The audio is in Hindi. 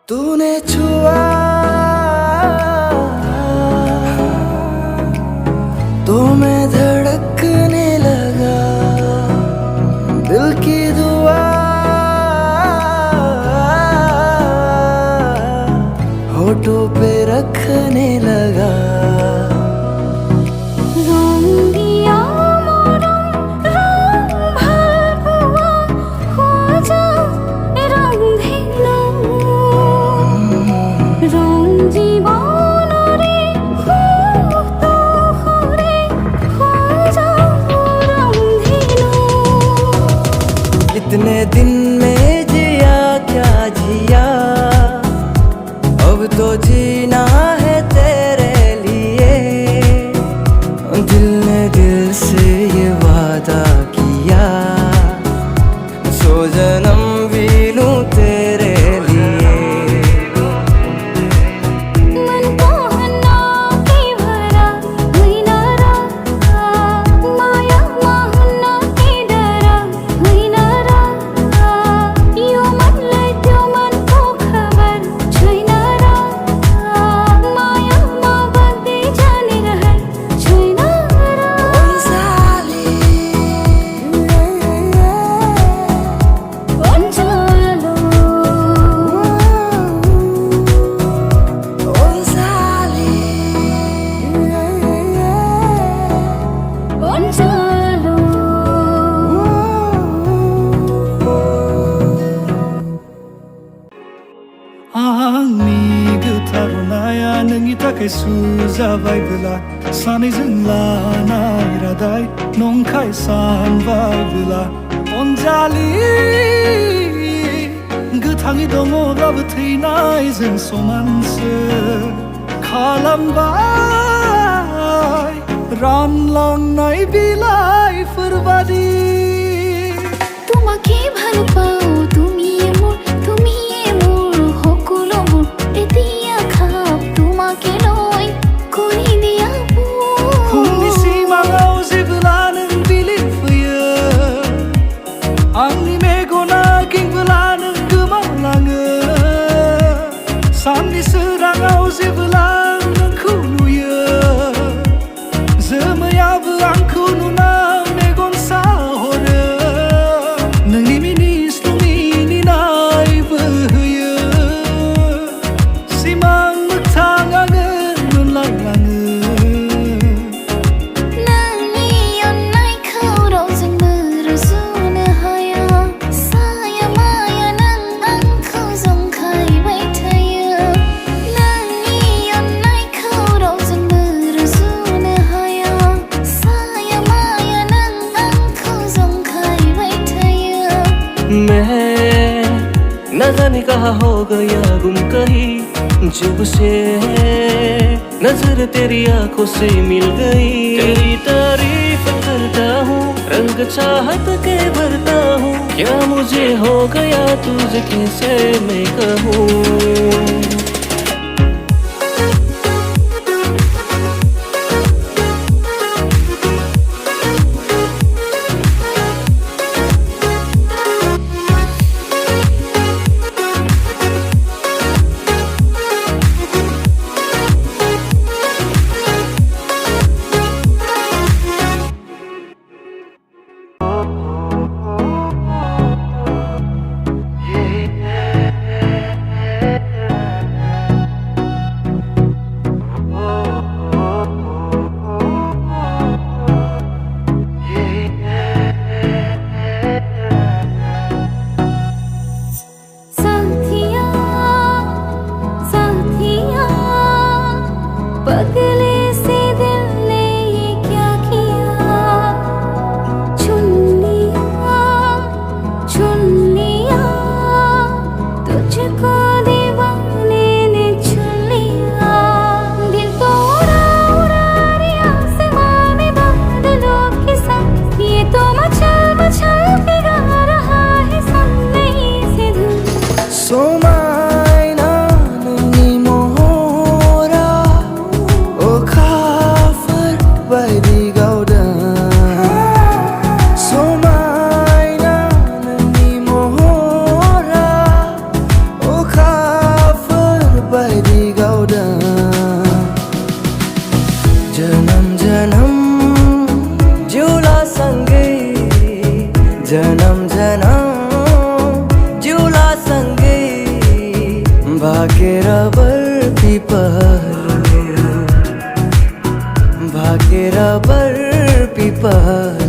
तूने छुआ तो मैं धड़कने लगा, दिल की दुआ होठों पे रखने लगा। इतने दिन में जिया क्या जिया, अब तो जीना है तेरे लिए। दिल ने दिल से ये वादा किया, सौ जन्म भी लूं तेरे लिए। आंनि गोथारनाया नोंनि थाखाय सुजाबाय बोला, सानैजों लानाय रादाय नंखाय सानबाय बोला। अनजालि गोथाङै दङब्लाबो थैनायजों समानसो खालामबाय रानलांनाय बिलाइफोर बादि। তোমাকে ভালো পাও তুমি মোর, তুমি মোর সকলো মোর এতিয়া খাপ তোমাকে লয় করি দিয়া फुंनि सिमाङाव जेब्ला नों बिलिर फैयो, आंनि मेगना गिंबोला नों गोमालाङो। साननि सोराङाव जेब्ला नोंखौ नुयो, जोमैयाबो आंखौ नुना मेगन साहरो। नोंनि मिनिस्लु मिनिनायबो होयो, सिमां मोगथां आङो मोनलांलाङो। नोंनि अननायखौ रावजोंबो रुजुनो हाया, साया माया नों आंखौ जंखायबाय थायो। नोंनि अननायखौ रावजोंबो रुजुनो हाया, साया माया नों आंखौ जंखायबाय थायो। मैं न जाने कहाँ हो गया गुम कहीं, जब से नजर तेरी आंखों से मिल गई। तेरी तारीफ करता हूँ, रंग चाहत के भरता हूँ, क्या मुझे हो गया तुझे कैसे मैं कहूँ। पगले से दिल ने ये क्या किया, चुन लिया तुझको दीवाने ने चुन लिया। दिल तो उड़ा उड़ा रे आसमां में बादलों के संग, ये तो मचल मचल के गा रहा है सामने से धुन। बायदि गावदों जोनोम जोनोम जिउला सँगै जोनोम जोनोम जिउला सँगै भागेर बर पिपल